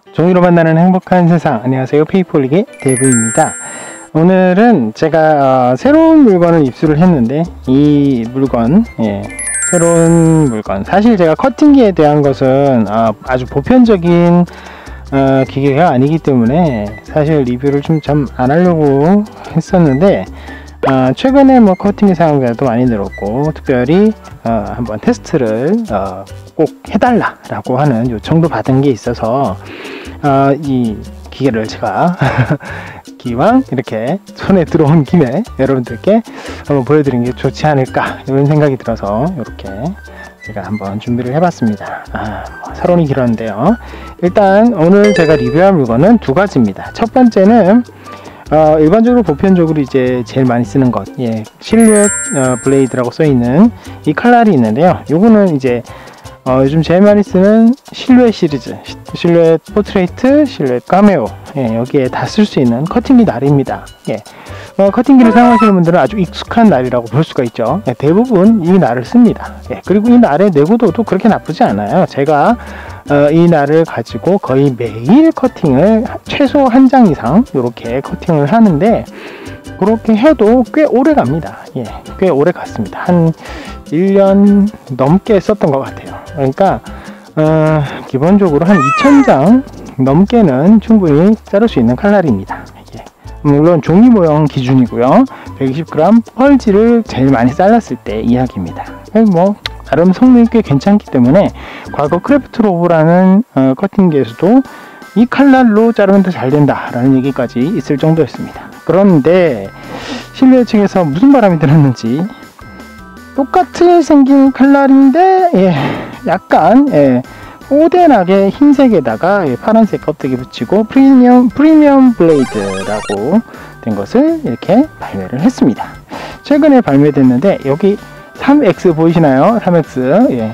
종이로 만나는 행복한 세상. 안녕하세요, 페이퍼릭의 데브입니다. 오늘은 제가 새로운 물건을 입수를 했는데 이 물건, 새로운 물건, 사실 제가 커팅기에 대한 것은 아주 보편적인 기계가 아니기 때문에 사실 리뷰를 좀 안 하려고 했었는데 최근에 뭐 커팅기 사용자도 많이 늘었고 특별히 한번 테스트를 꼭 해달라 라고 하는 요청도 받은 게 있어서 이 기계를 제가 기왕 이렇게 손에 들어온 김에 여러분들께 한번 보여드리는 게 좋지 않을까 이런 생각이 들어서 이렇게 제가 한번 준비를 해봤습니다. 서론이 길었는데요. 일단 오늘 제가 리뷰할 물건은 두 가지입니다. 첫 번째는 일반적으로 보편적으로 이제 제일 많이 쓰는 것, 실루엣 블레이드라고 써있는 이 칼날이 있는데요. 요거는 이제 요즘 제일 많이 쓰는 실루엣 시리즈, 실루엣 포트레이트, 실루엣 카메오, 여기에 다 쓸 수 있는 커팅기 날입니다. 커팅기를 사용하시는 분들은 아주 익숙한 날이라고 볼 수가 있죠. 대부분 이 날을 씁니다. 그리고 이 날의 내구도도 그렇게 나쁘지 않아요. 제가 이 날을 가지고 거의 매일 커팅을 최소 한 장 이상 이렇게 커팅을 하는데 그렇게 해도 꽤 오래 갑니다. 꽤 오래 갔습니다. 한 1년 넘게 썼던 것 같아요. 그러니까 기본적으로 한 2000장 넘게는 충분히 자를 수 있는 칼날입니다. 물론 종이 모형 기준이고요. 120g 펄지를 제일 많이 잘랐을 때 이야기입니다. 뭐 나름 성능이 꽤 괜찮기 때문에 과거 크래프트 로브라는 커팅기에서도 이 칼날로 자르면 더 잘 된다 라는 얘기까지 있을 정도였습니다. 그런데 실루엣 측에서 무슨 바람이 들었는지 똑같이 생긴 칼날인데 약간 오덴하게 흰색에다가 파란색 껍데기 붙이고 프리미엄 블레이드라고 된 것을 이렇게 발매를 했습니다. 최근에 발매됐는데 여기 3X 보이시나요? 3X.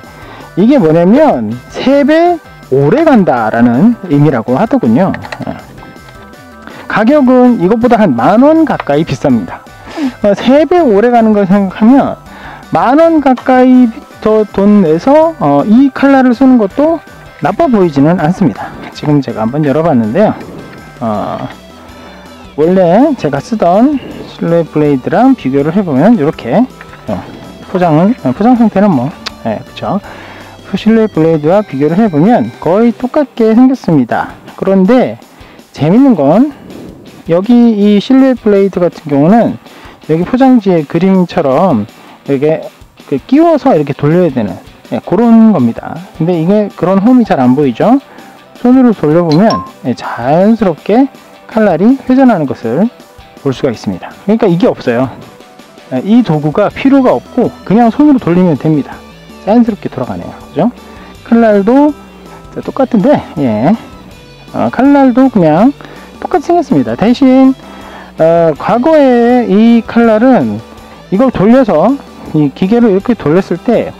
이게 뭐냐면 3배 오래 간다 라는 의미라고 하더군요. 가격은 이것보다 한 10,000원 가까이 비쌉니다. 3배 오래 가는 걸 생각하면 10,000원 가까이 더 돈 내서 이 칼날을 쓰는 것도 나빠 보이지는 않습니다. 지금 제가 한번 열어봤는데요. 원래 제가 쓰던 실루엣 블레이드랑 비교를 해보면 이렇게 포장 상태는 뭐 그쵸, 실루엣 블레이드와 비교를 해보면 거의 똑같게 생겼습니다. 그런데 재밌는 건 여기 이 실루엣 블레이드 같은 경우는 여기 포장지의 그림처럼 이렇게 끼워서 이렇게 돌려야 되는 그런 겁니다. 근데 이게 그런 홈이 잘 안 보이죠? 손으로 돌려보면 자연스럽게 칼날이 회전하는 것을 볼 수가 있습니다. 그러니까 이게 없어요. 이 도구가 필요가 없고 그냥 손으로 돌리면 됩니다. 자연스럽게 돌아가네요. 그죠? 칼날도 똑같은데 칼날도 그냥 똑같이 생겼습니다. 대신 과거에 이 칼날은 이걸 돌려서 이 기계로 이렇게 돌렸을 때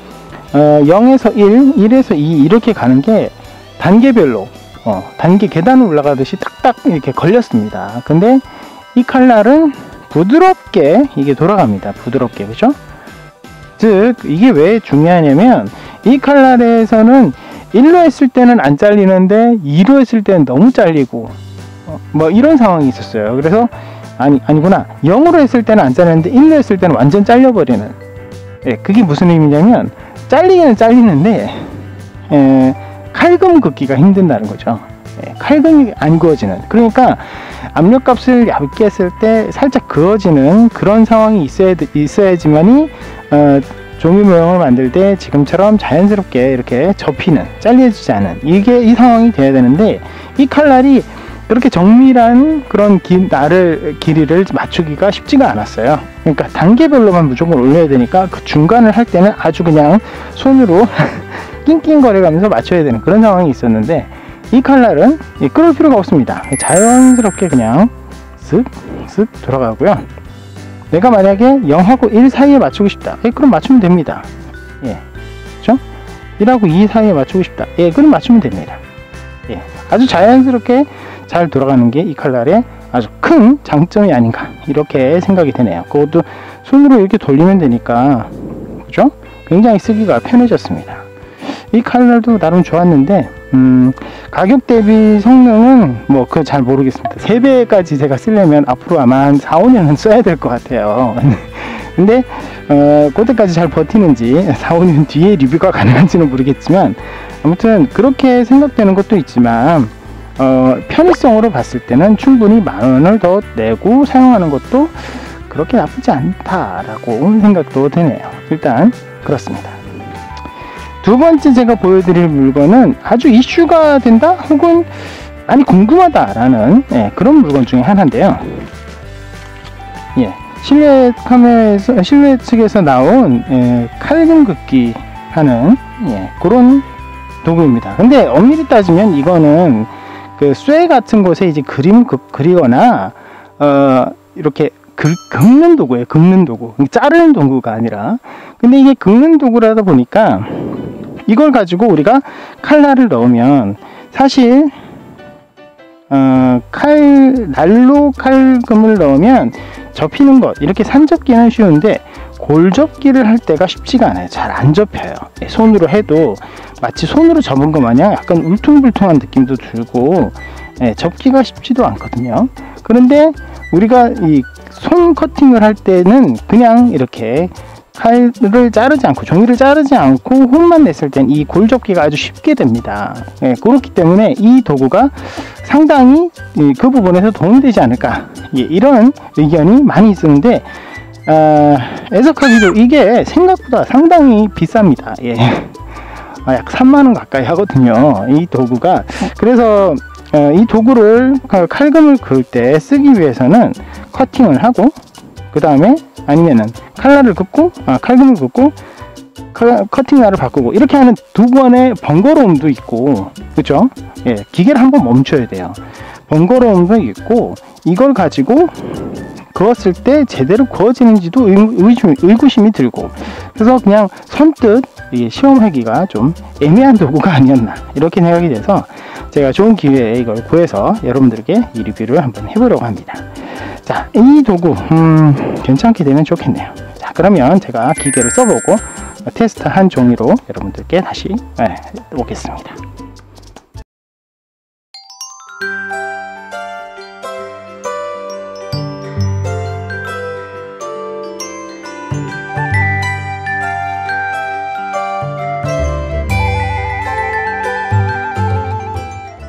0에서 1, 1에서 2 이렇게 가는 게 단계별로 단계 계단을 올라가듯이 딱딱 이렇게 걸렸습니다. 근데 이 칼날은 부드럽게 이게 돌아갑니다. 부드럽게. 그죠? 즉 이게 왜 중요하냐면 이 칼날에서는 1로 했을 때는 안 잘리는데 2로 했을 때는 너무 잘리고 뭐 이런 상황이 있었어요. 그래서 아니구나, 0으로 했을 때는 안 잘리는데 1로 했을 때는 완전 잘려버리는, 그게 무슨 의미냐면 잘리기는 잘리는데 칼금 긋기가 힘든다는 거죠. 칼금이 안 그어지는, 그러니까 압력값을 얇게 했을 때 살짝 그어지는 그런 상황이 있어야지만이 종이 모형을 만들 때 지금처럼 자연스럽게 이렇게 접히는, 잘려지지 않은 이 상황이 돼야 되는데 이 칼날이 그렇게 정밀한 그런 길이를 맞추기가 쉽지가 않았어요. 그러니까 단계별로만 무조건 올려야 되니까 그 중간을 할 때는 아주 그냥 손으로 낑낑거려가면서 맞춰야 되는 그런 상황이 있었는데 이 칼날은 끌을 필요가 없습니다. 자연스럽게 그냥 쓱쓱 돌아가고요. 내가 만약에 0하고 1 사이에 맞추고 싶다, 그럼 맞추면 됩니다. 그렇죠? 1하고 2 사이에 맞추고 싶다, 그럼 맞추면 됩니다. 아주 자연스럽게 잘 돌아가는 게 이 칼날의 아주 큰 장점이 아닌가 이렇게 생각이 되네요. 그것도 손으로 이렇게 돌리면 되니까, 그죠? 굉장히 쓰기가 편해졌습니다. 이 칼날도 나름 좋았는데 가격 대비 성능은 뭐 그 잘 모르겠습니다. 3배까지 제가 쓰려면 앞으로 아마 한 4, 5년은 써야 될 것 같아요. 근데 그때까지 잘 버티는지 4, 5년 뒤에 리뷰가 가능한지는 모르겠지만, 아무튼 그렇게 생각되는 것도 있지만 편의성으로 봤을 때는 충분히 10,000원을 더 내고 사용하는 것도 그렇게 나쁘지 않다라고 생각도 되네요. 일단 그렇습니다. 두 번째 제가 보여드릴 물건은 아주 이슈가 된다 혹은 많이 궁금하다라는 그런 물건 중에 하나인데요. 실내 카메라에서, 실내 측에서 나온 칼금 긋기 하는 그런 도구입니다. 근데 엄밀히 따지면 이거는 그 쇠 같은 곳에 이제 그림 그리거나 이렇게 긁는 도구예요. 긁는 도구. 자르는 도구가 아니라. 근데 이게 긁는 도구라다 보니까 이걸 가지고 우리가 칼날을 넣으면 사실 날로 칼금을 넣으면 접히는 것, 이렇게 산접기는 쉬운데 골접기를 할 때가 쉽지가 않아요. 잘 안 접혀요. 손으로 해도 마치 손으로 접은 것 마냥 약간 울퉁불퉁한 느낌도 들고 접기가 쉽지도 않거든요. 그런데 우리가 이 손 커팅을 할 때는 그냥 이렇게 칼을 자르지 않고, 종이를 자르지 않고 홈만 냈을 땐 이 골접기가 아주 쉽게 됩니다. 그렇기 때문에 이 도구가 상당히 그 부분에서 도움이 되지 않을까, 이런 의견이 많이 있었는데, 애석하기도 이게 생각보다 상당히 비쌉니다. 약 3만원 가까이 하거든요, 이 도구가. 그래서 이 도구를 칼금을 그을 때 쓰기 위해서는 커팅을 하고, 그 다음에 아니면은 칼날을 긋고 칼금을 긋고 커팅날을 바꾸고, 이렇게 하는 두 번의 번거로움도 있고, 그죠? 기계를 한번 멈춰야 돼요. 번거로움도 있고, 이걸 가지고 그었을 때 제대로 구워지는지도 의구심이 들고, 그래서 그냥 선뜻 시험하기가 좀 애매한 도구가 아니었나, 이렇게 생각이 돼서 제가 좋은 기회에 이걸 구해서 여러분들께 이 리뷰를 한번 해보려고 합니다. 자, 이 도구 괜찮게 되면 좋겠네요. 자, 그러면 제가 기계를 써보고 테스트한 종이로 여러분들께 다시 오겠습니다.